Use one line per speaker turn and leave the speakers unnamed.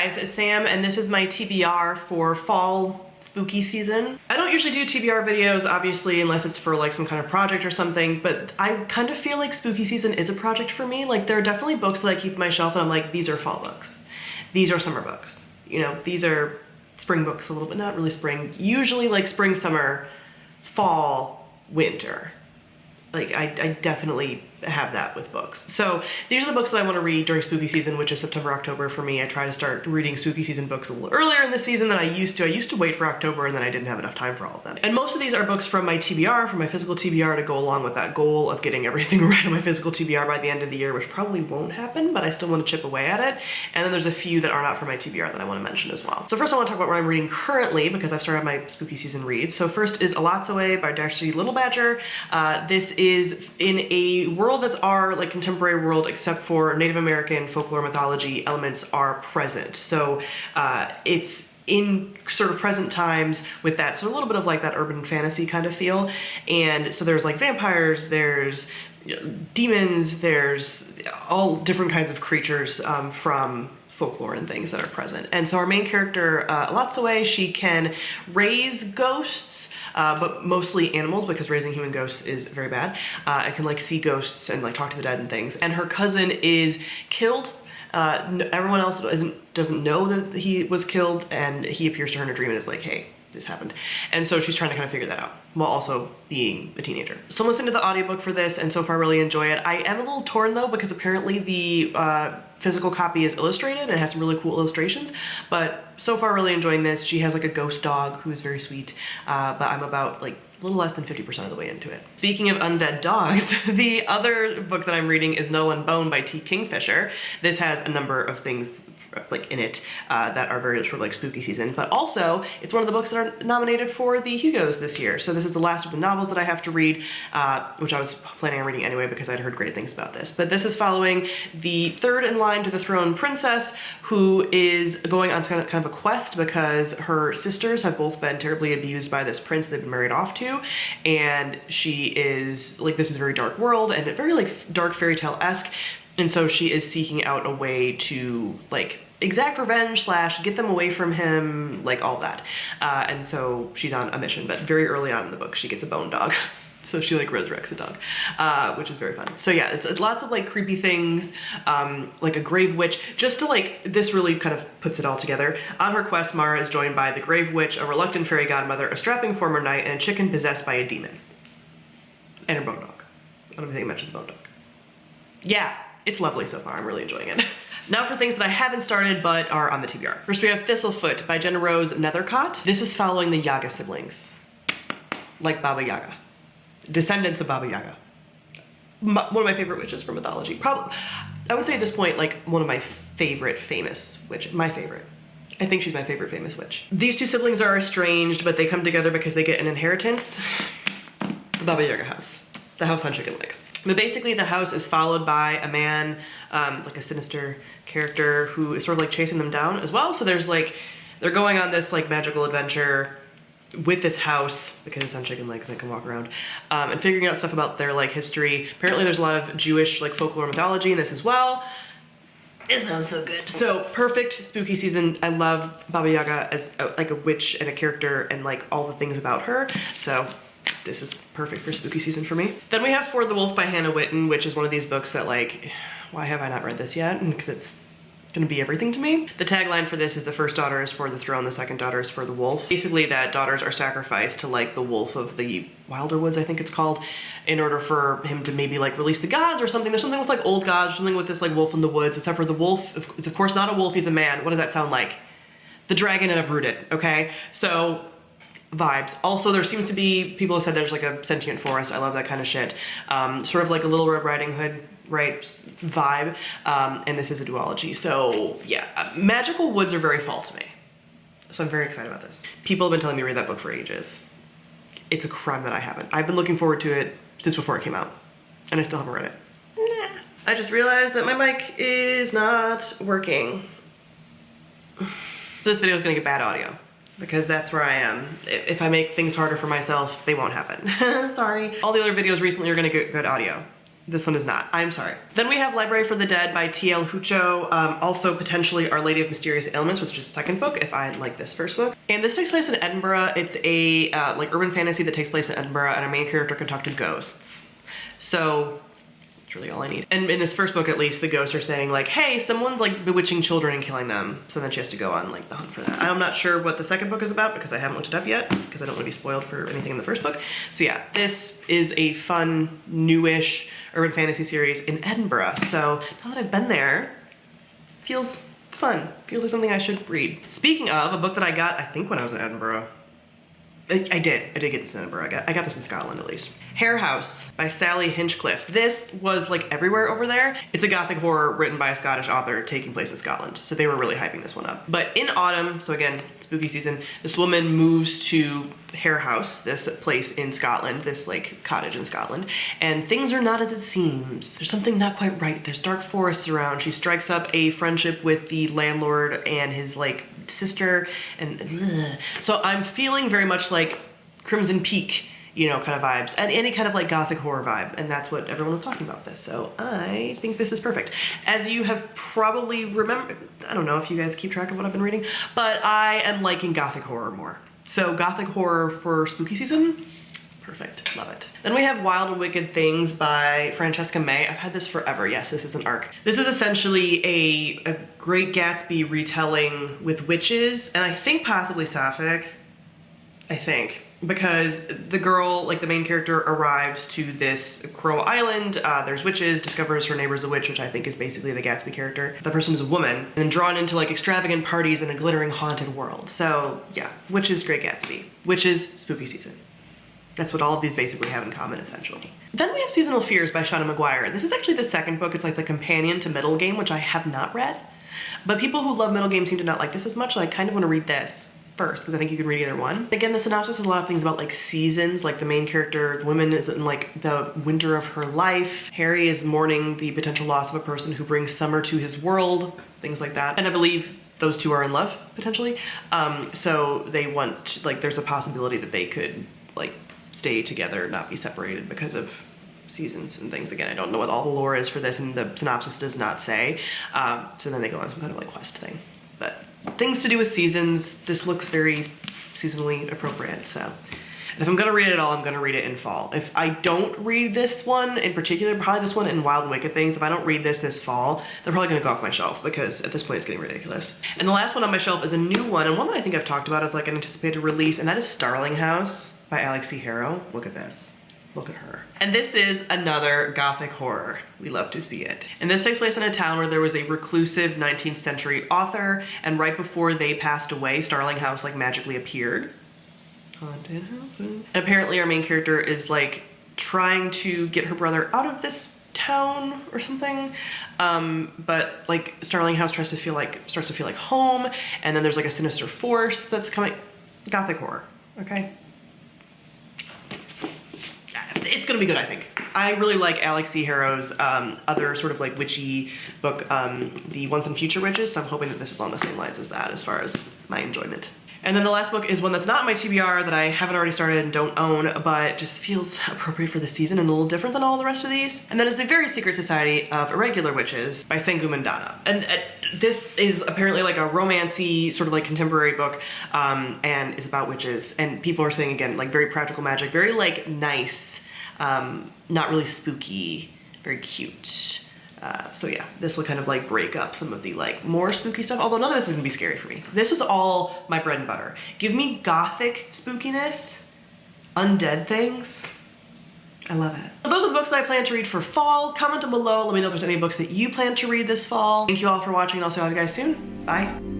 guys, it's Sam and this is my TBR for fall spooky season. I don't usually do TBR videos, obviously, unless it's for like some kind of project or something, but I kind of feel like spooky season is a project for me. Like there are definitely books that I keep on my shelf and I'm like, these are fall books. These are summer books. You know, these are spring books a little bit, not really spring. Usually like spring, summer, fall, winter. Like I definitely have that with books. So these are the books that I want to read during spooky season, which is September, October for me. I try to start reading spooky season books a little earlier in the season than I used to. I used to wait for October and then I didn't have enough time for all of them. And most of these are books from my TBR, from my physical TBR, to go along with that goal of getting everything read on my physical TBR by the end of the year, which probably won't happen, but I still want to chip away at it. And then there's a few that are not from my TBR that I want to mention as well. So first I want to talk about what I'm reading currently because I've started my spooky season reads. So first is A Lot's Away by Darcy Little Badger. This is in a world that's our like contemporary world, except for Native American folklore mythology elements are present. So it's in sort of present times with that, so a little bit of like that urban fantasy kind of feel. And so there's like vampires, there's demons, there's all different kinds of creatures from folklore and things that are present. And so our main character, Lot's Away, she can raise ghosts, but mostly animals because raising human ghosts is very bad. I can like see ghosts and like talk to the dead and things. And her cousin is killed. Everyone else doesn't know that he was killed, and he appears to her in a dream and is like, hey, this happened. And so she's trying to kind of figure that out while also being a teenager. So I'm listening to the audiobook for this and so far really enjoy it. I am a little torn though because apparently the physical copy is illustrated and has some really cool illustrations, but so far really enjoying this. She has like a ghost dog who is very sweet, but I'm about like a little less than 50% of the way into it. Speaking of undead dogs, the other book that I'm reading is Nolan Bone by T. Kingfisher. This has a number of things like in it that are very sort of like spooky season, but also it's one of the books that are nominated for the Hugos this year. So this is the last of the novels that I have to read, which I was planning on reading anyway because I'd heard great things about this. But this is following the third in line to the throne princess who is going on kind of a quest because her sisters have both been terribly abused by this prince they've been married off to, and she is like, this is a very dark world and very like dark fairy tale-esque. And so she is seeking out a way to like exact revenge / get them away from him, like all that. And so she's on a mission, but very early on in the book, she gets a bone dog. So she like resurrects a dog, which is very fun. So yeah, it's lots of like creepy things, like a grave witch, just to like, this really kind of puts it all together. On her quest, Mara is joined by the grave witch, a reluctant fairy godmother, a strapping former knight, and a chicken possessed by a demon. And her bone dog. I don't think I mentioned the bone dog. Yeah. It's lovely so far, I'm really enjoying it. Now for things that I haven't started but are on the TBR. First we have Thistlefoot by Jenna Rose Nethercott. This is following the Yaga siblings, like Baba Yaga. Descendants of Baba Yaga. One of my favorite witches from mythology. Probably, I would say at this point, like one of my favorite famous witches, my favorite. I think she's my favorite famous witch. These two siblings are estranged, but they come together because they get an inheritance. The Baba Yaga house. The house on chicken legs. But basically the house is followed by a man, like a sinister character who is sort of like chasing them down as well. So there's like, they're going on this like magical adventure with this house because it's on chicken legs and can walk around, and figuring out stuff about their like history. Apparently there's a lot of Jewish like folklore mythology in this as well. It sounds so good. So perfect spooky season. I love Baba Yaga as like a witch and a character and like all the things about her. So this is perfect for spooky season for me. Then we have For the Wolf by Hannah Witten, which is one of these books that like, why have I not read this yet? Because it's gonna be everything to me. The tagline for this is the first daughter is for the throne, the second daughter is for the wolf. Basically that daughters are sacrificed to like the wolf of the Wilder Woods, I think it's called, in order for him to maybe like release the gods or something. There's something with like old gods, something with this like wolf in the woods, except for the wolf is of course not a wolf, he's a man. What does that sound like? The dragon and uproot it, okay? So vibes. Also, there seems to be, people have said there's like a sentient forest. I love that kind of shit. Sort of like a Little Red Riding Hood, right, vibe. And this is a duology. So yeah, magical woods are very fall to me. So I'm very excited about this. People have been telling me to read that book for ages. It's a crime that I haven't. I've been looking forward to it since before it came out, and I still haven't read it. Nah. I just realized that my mic is not working. This video is gonna get bad audio, because that's where I am. If I make things harder for myself, they won't happen. Sorry. All the other videos recently are gonna get good audio. This one is not. I'm sorry. Then we have Library for the Dead by T.L. Hucho. Also potentially Our Lady of Mysterious Ailments, which is the second book, if I like this first book. And this takes place in Edinburgh. It's a like urban fantasy that takes place in Edinburgh, and our main character can talk to ghosts. So that's really all I need. And in this first book, at least, the ghosts are saying like, hey, someone's like bewitching children and killing them. So then she has to go on like the hunt for that. I'm not sure what the second book is about because I haven't looked it up yet because I don't want to be spoiled for anything in the first book. So yeah, this is a fun, newish urban fantasy series in Edinburgh. So now that I've been there, feels fun. Feels like something I should read. Speaking of, a book that I got, I think when I was in Edinburgh. I did get this in Edinburgh. I got this in Scotland at least. Hare House by Sally Hinchcliffe. This was like everywhere over there. It's a gothic horror written by a Scottish author taking place in Scotland. So they were really hyping this one up. But in autumn, so again, spooky season, this woman moves to Hare House, this place in Scotland, this like cottage in Scotland, and things are not as it seems. There's something not quite right. There's dark forests around. She strikes up a friendship with the landlord and his like sister, and so I'm feeling very much like Crimson Peak, you know, kind of vibes, and any kind of like gothic horror vibe, and that's what everyone was talking about this. So I think this is perfect. As you have probably remembered, I don't know if you guys keep track of what I've been reading, but I am liking gothic horror more. So gothic horror for spooky season, perfect, love it. Then we have Wild and Wicked Things by Francesca May. I've had this forever. Yes, this is an ARC. This is essentially a Great Gatsby retelling with witches, and I think possibly sapphic, I think. Because the girl, like the main character, arrives to this Crow Island, there's witches, discovers her neighbor's a witch, which I think is basically the Gatsby character. The person is a woman, and drawn into like extravagant parties in a glittering haunted world. So yeah, witches, Great Gatsby. Witches, spooky season. That's what all of these basically have in common, essentially. Then we have Seasonal Fears by Shauna McGuire. This is actually the second book. It's like the companion to Middle Game, which I have not read. But people who love Middle Game seem to not like this as much, so I kind of want to read this first, because I think you can read either one. Again, the synopsis has a lot of things about like seasons, like the main character, the woman is in like the winter of her life. Harry is mourning the potential loss of a person who brings summer to his world, things like that. And I believe those two are in love, potentially. So they want, like, there's a possibility that they could like stay together, not be separated because of seasons and things. Again, I don't know what all the lore is for this, and the synopsis does not say. So then they go on some kind of like quest thing. But things to do with seasons, this looks very seasonally appropriate, so. And if I'm gonna read it all, I'm gonna read it in fall. If I don't read this one in particular, probably this one and Wild and Wicked Things, if I don't read this fall, they're probably gonna go off my shelf because at this point it's getting ridiculous. And the last one on my shelf is a new one, and one that I think I've talked about as like an anticipated release, and that is Starling House by Alexi Harrow. Look at this. Look at her. And this is another gothic horror. We love to see it. And this takes place in a town where there was a reclusive 19th century author, and right before they passed away, Starling House like magically appeared. Haunted houses. And apparently our main character is like trying to get her brother out of this town or something. But like Starling House starts to feel like home, and then there's like a sinister force that's coming. Gothic horror, okay? It's gonna be good, I think. I really like Alexi Harrow's other sort of like witchy book, the Once and Future Witches, so I'm hoping that this is along the same lines as that as far as my enjoyment. And then the last book is one that's not in my TBR that I haven't already started and don't own, but just feels appropriate for the season and a little different than all the rest of these. And that is The Very Secret Society of Irregular Witches by Sangu Mandana. And this is apparently like a romancy, sort of like contemporary book, and is about witches. And people are saying, again, like very practical magic, very like nice, not really spooky, very cute. So yeah, this will kind of like break up some of the like more spooky stuff, although none of this is gonna be scary for me. This is all my bread and butter. Give me gothic spookiness, undead things. I love it. So those are the books that I plan to read for fall. Comment down below, let me know if there's any books that you plan to read this fall. Thank you all for watching, and I'll see all you guys soon. Bye.